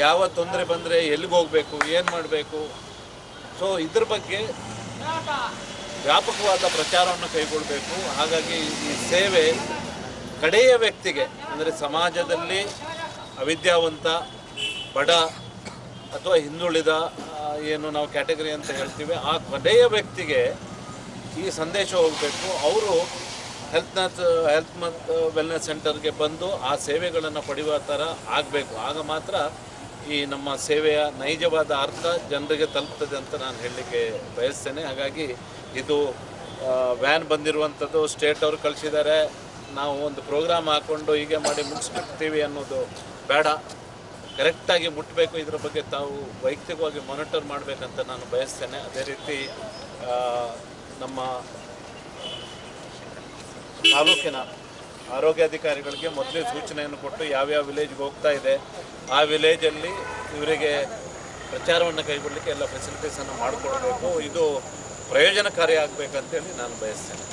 ಯಾವ ತೊಂದರೆ ಬಂದರೆ ಎಲ್ಲಿಗೆ ಹೋಗಬೇಕು, ಏನು ಮಾಡಬೇಕು, ಸೊ ಇದ್ರ ಬಗ್ಗೆ ವ್ಯಾಪಕವಾದ ಪ್ರಚಾರವನ್ನು ಕೈಗೊಳ್ಳಬೇಕು. ಹಾಗಾಗಿ ಈ ಸೇವೆ ಕಡೆಯ ವ್ಯಕ್ತಿಗೆ, ಅಂದರೆ ಸಮಾಜದಲ್ಲಿ ಅವಿದ್ಯಾವಂತ, ಬಡ ಅಥವಾ ಹಿಂದುಳಿದ ಏನು ನಾವು ಕ್ಯಾಟಗರಿ ಅಂತ ಹೇಳ್ತೀವಿ, ಆ ಕಡೆಯ ವ್ಯಕ್ತಿಗೆ ಈ ಸಂದೇಶ ಹೋಗಬೇಕು. ಅವರು ಹೆಲ್ತ್ ಮತ್ತು ವೆಲ್ನೆಸ್ ಸೆಂಟರ್ಗೆ ಬಂದು ಆ ಸೇವೆಗಳನ್ನು ಪಡೆಯುವ ಥರ ಆಗಬೇಕು. ಆಗ ಮಾತ್ರ ಈ ನಮ್ಮ ಸೇವೆಯ ನೈಜವಾದ ಅರ್ಥ ಜನರಿಗೆ ತಲುಪ್ತದೆ ಅಂತ ನಾನು ಹೇಳಲಿಕ್ಕೆ ಬಯಸ್ತೇನೆ. ಹಾಗಾಗಿ ಇದು ವ್ಯಾನ್ ಬಂದಿರುವಂಥದ್ದು ಸ್ಟೇಟ್ ಅವರು ಕಳಿಸಿದ್ದಾರೆ, ನಾವು ಒಂದು ಪ್ರೋಗ್ರಾಮ್ ಹಾಕ್ಕೊಂಡು ಹೀಗೆ ಮಾಡಿ ಮುಗಿಸ್ಬಿಡ್ತೀವಿ ಅನ್ನೋದು ಬೇಡ. ಕರೆಕ್ಟಾಗಿ ಮುಟ್ಟಬೇಕು. ಇದರ ಬಗ್ಗೆ ತಾವು ವೈಯಕ್ತಿಕವಾಗಿ ಮಾನಿಟರ್ ಮಾಡಬೇಕಂತ ನಾನು ಬಯಸ್ತೇನೆ. ಅದೇ ರೀತಿ ನಮ್ಮ ತಾಲೂಕಿನ ಆರೋಗ್ಯಾಧಿಕಾರಿಗಳಿಗೆ ಮೊದಲೇ ಸೂಚನೆಯನ್ನು ಕೊಟ್ಟು ಯಾವ್ಯಾವ ವಿಲೇಜ್ಗೆ ಹೋಗ್ತಾ ಇದೆ ಆ ವಿಲೇಜಲ್ಲಿ ಇವರಿಗೆ ಪ್ರಚಾರವನ್ನು ಕೈಗೊಳ್ಳಲಿಕ್ಕೆ ಎಲ್ಲ ಫೆಸಿಲಿಟೀಸನ್ನು ಮಾಡಿಕೊಡ್ಬೇಕು. ಇದು ಪ್ರಯೋಜನಕಾರಿ ಆಗಬೇಕಂತೇಳಿ ನಾನು ಬಯಸ್ತೇನೆ.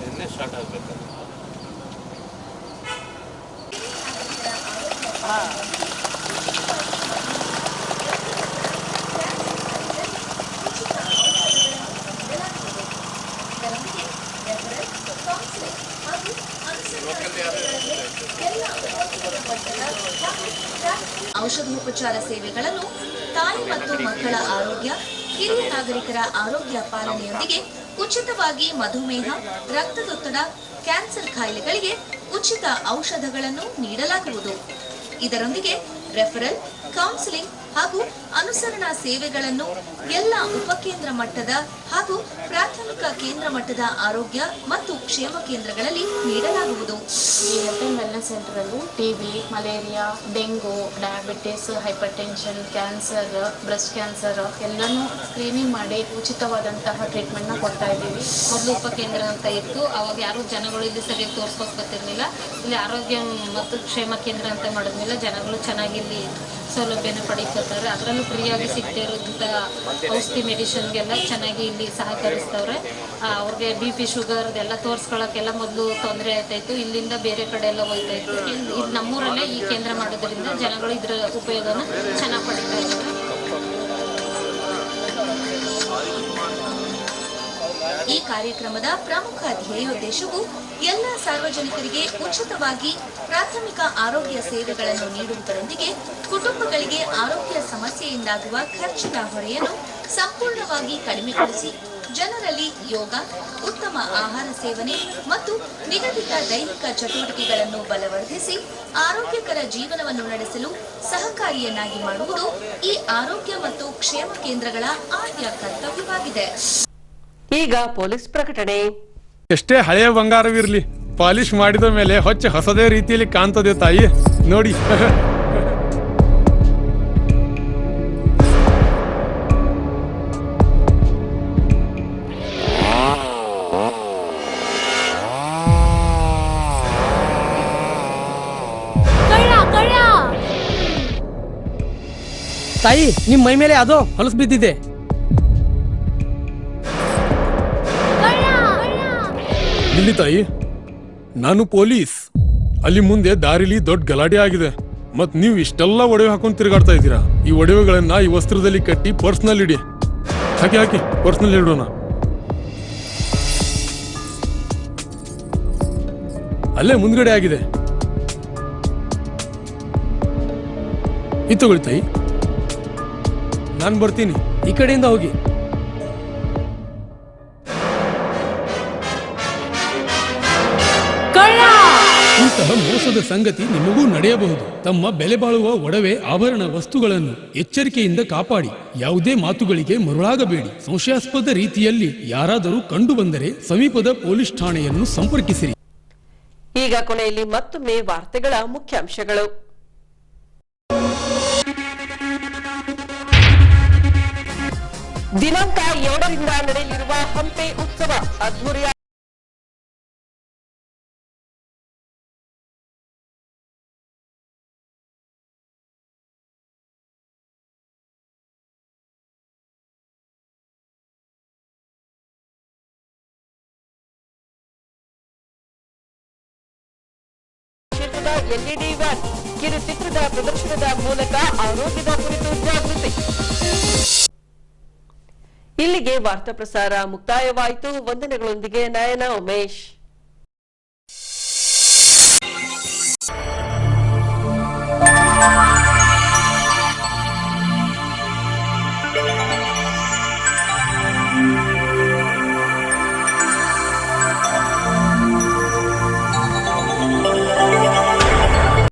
ನಿನ್ನೆ ಸ್ಟಾರ್ಟ್ ಆಗಬೇಕಲ್ಲ. ಔಷಧೋಪಚಾರ ಸೇವೆಗಳನ್ನು ತಾಯಿ ಮತ್ತು ಮಕ್ಕಳ ಆರೋಗ್ಯ, ಹಿರಿಯ ನಾಗರಿಕರ ಆರೋಗ್ಯ ಪಾಲನೆಯೊಂದಿಗೆ ಉಚಿತವಾಗಿ ಮಧುಮೇಹ, ರಕ್ತದೊತ್ತಡ, ಕ್ಯಾನ್ಸರ್ ಕಾಯಿಲೆಗಳಿಗೆ ಉಚಿತ ಔಷಧಗಳನ್ನು ನೀಡಲಾಗುವುದು. ಇದರೊಂದಿಗೆ ರೆಫರಲ್, ಕೌನ್ಸಿಲಿಂಗ್ ಹಾಗೂ ಅನುಸರಣಾ ಸೇವೆಗಳನ್ನು ಎಲ್ಲ ಉಪಕೇಂದ್ರ ಮಟ್ಟದ ಹಾಗೂ ಪ್ರಾಥಮಿಕ ಕೇಂದ್ರ ಮಟ್ಟದ ಆರೋಗ್ಯ ಮತ್ತು ಕ್ಷೇಮ ಕೇಂದ್ರಗಳಲ್ಲಿ ನೀಡಲಾಗುವುದು. ಈ ಹೆಲ್ತ್ ಆ್ಯಂಡ್ ವೆಲ್ನೆಸ್ ಸೆಂಟರಲ್ಲಿ TB, malaria, dengue, diabetes, hypertension, cancer, breast cancer ಎಲ್ಲನೂ ಸ್ಕ್ರೀನಿಂಗ್ ಮಾಡಿ ಉಚಿತವಾದಂತಹ ಟ್ರೀಟ್ಮೆಂಟ್ನ ಕೊಡ್ತಾ ಇದ್ದೀವಿ. ಮೊದಲು ಉಪಕೇಂದ್ರ ಅಂತ ಇತ್ತು, ಅವಾಗ ಯಾರು ಜನಗಳು ಇಲ್ಲಿ ಸರಿಯಾಗಿ ತೋರಿಸ್ಕೋಕ್ ಬರ್ತಿರ್ಲಿಲ್ಲ. ಇಲ್ಲಿ ಆರೋಗ್ಯ ಮತ್ತು ಕ್ಷೇಮ ಕೇಂದ್ರ ಅಂತ ಮಾಡಿದ್ಮೇಲೆ ಜನಗಳು ಚೆನ್ನಾಗಿ ಇಲ್ಲಿ ಸೌಲಭ್ಯನ ಪಡೀತಾರೆ. ಅದರಲ್ಲೂ ಫ್ರೀಯಾಗಿ ಸಿಗದೇ ಇರೋಂಥ ಔಷಧಿ ಮೆಡಿಷನ್ಗೆಲ್ಲ ಚೆನ್ನಾಗಿ ಇಲ್ಲಿ ಸಹಕರಿಸ್ತವ್ರೆ. ಅವ್ರಿಗೆ BP, ಶುಗರ್ ಅದೆಲ್ಲ ತೋರಿಸ್ಕೊಳ್ಳೋಕ್ಕೆಲ್ಲ ಮೊದಲು ತೊಂದರೆ ಆಗ್ತಾಯಿತ್ತು. ಇಲ್ಲಿಂದ ಬೇರೆ ಕಡೆ ಎಲ್ಲ ಹೋಗ್ತಾ ಇತ್ತು. ಇದು ನಮ್ಮೂರಲ್ಲೇ ಈ ಕೇಂದ್ರ ಮಾಡೋದ್ರಿಂದ ಜನಗಳು ಇದರ ಉಪಯೋಗನ ಚೆನ್ನಾಗಿ ಪಡೀತಾ ಇದ್ದಾರೆ. ಈ ಕಾರ್ಯಕ್ರಮದ ಪ್ರಮುಖ ಧ್ಯೇಯೋದ್ದೇಶವು ಎಲ್ಲ ಸಾರ್ವಜನಿಕರಿಗೆ ಉಚಿತವಾಗಿ ಪ್ರಾಥಮಿಕ ಆರೋಗ್ಯ ಸೇವೆಗಳನ್ನು ನೀಡುವುದರೊಂದಿಗೆ ಕುಟುಂಬಗಳಿಗೆ ಆರೋಗ್ಯ ಸಮಸ್ಯೆಯಿಂದಾಗುವ ಖರ್ಚಿನ ಹೊರೆಯನ್ನು ಸಂಪೂರ್ಣವಾಗಿ ಕಡಿಮೆಗೊಳಿಸಿ ಜನರಲ್ಲಿ ಯೋಗ, ಉತ್ತಮ ಆಹಾರ ಸೇವನೆ ಮತ್ತು ನಿಗದಿತ ದೈಹಿಕ ಚಟುವಟಿಕೆಗಳನ್ನು ಬಲವರ್ಧಿಸಿ ಆರೋಗ್ಯಕರ ಜೀವನವನ್ನು ನಡೆಸಲು ಸಹಕಾರಿಯನ್ನಾಗಿ ಮಾಡುವುದು ಈ ಆರೋಗ್ಯ ಮತ್ತು ಕ್ಷೇಮ ಕೇಂದ್ರಗಳ ಆದ್ಯ ಕರ್ತವ್ಯವಾಗಿದೆ. ಈಗ ಪೊಲೀಸ್ ಪ್ರಕಟಣೆ. ಎಷ್ಟೇ ಹಳೆಯ ಬಂಗಾರವಿರ್ಲಿ, ಪಾಲಿಶ್ ಮಾಡಿದ ಮೇಲೆ ಹೊಸದೇ ರೀತಿಯಲ್ಲಿ ಕಾಣ್ತದೆ ತಾಯಿ ನೋಡಿ. ತಾಯಿ, ನಿಮ್ ಮೈ ಮೇಲೆ ಅದು ಹೊಲಸು ಬಿದ್ದಿದೆ. ಇಲ್ಲಿ ತಾಯಿ, ನಾನು ಪೊಲೀಸ್. ಅಲ್ಲಿ ಮುಂದೆ ದಾರಿಲಿ ದೊಡ್ಡ ಗಲಾಟೆ ಆಗಿದೆ. ಮತ್ ನೀವು ಇಷ್ಟೆಲ್ಲ ಒಡವೆ ಹಾಕೊಂಡು ತಿರುಗಾಡ್ತಾ ಇದ್ದೀರಾ. ಈ ಒಡವೆಗಳನ್ನ ಈ ವಸ್ತ್ರದಲ್ಲಿ ಕಟ್ಟಿ ಪರ್ಸ್ನಲ್ಲಿ ಇಡಿ. ಹಾಕಿ ಪರ್ಸ್ನಲ್ಲಿ ಇಡೋಣ. ಅಲ್ಲೇ ಮುಂದ್ಗಡೆ ಆಗಿದೆ. ಇದು ತಗೊಳ್ಳಿ ತಾಯಿ. ನಾನು ಬರ್ತೀನಿ. ಈ ಕಡೆಯಿಂದ ಹೋಗಿ. ಇಂತಹ ಮೋಸದ ಸಂಗತಿ ನಿಮಗೂ ನಡೆಯಬಹುದು. ತಮ್ಮ ಬೆಲೆ ಬಾಳುವ ಒಡವೆ ಆಭರಣ ವಸ್ತುಗಳನ್ನು ಎಚ್ಚರಿಕೆಯಿಂದ ಕಾಪಾಡಿ. ಯಾವುದೇ ಮಾತುಗಳಿಗೆ ಮರುಳಾಗಬೇಡಿ. ಸಂಶಯಾಸ್ಪದ ರೀತಿಯಲ್ಲಿ ಯಾರಾದರೂ ಕಂಡು ಬಂದರೆ ಸಮೀಪದ ಪೊಲೀಸ್ ಠಾಣೆಯನ್ನು ಸಂಪರ್ಕಿಸಿರಿ. ಈಗ ಕೊನೆಯಲ್ಲಿ ಮತ್ತೊಮ್ಮೆ ವಾರ್ತೆಗಳ ಮುಖ್ಯಾಂಶಗಳು. ದಿನಾಂಕ 2ರಿಂದ ನಡೆಯಲಿರುವ ಹಂಪೆ ಉತ್ಸವ ಅದ್ಧೂರಿಯ ಕ್ಷೇತ್ರದ ಎಲ್ಇಡಿ ವ್ಯಾನ್ ಕಿರುಚಿತ್ರದ ಪ್ರದರ್ಶನದ ಮೂಲಕ ಆರೋಗ್ಯದ ಕುರಿತು ಜಾಗೃತಿ. ಇಲ್ಲಿಗೆ ವಾರ್ತಾ ಪ್ರಸಾರ ಮುಕ್ತಾಯವಾಯಿತು. ವಂದನೆಗಳೊಂದಿಗೆ ನಯನ ಉಮೇಶ್.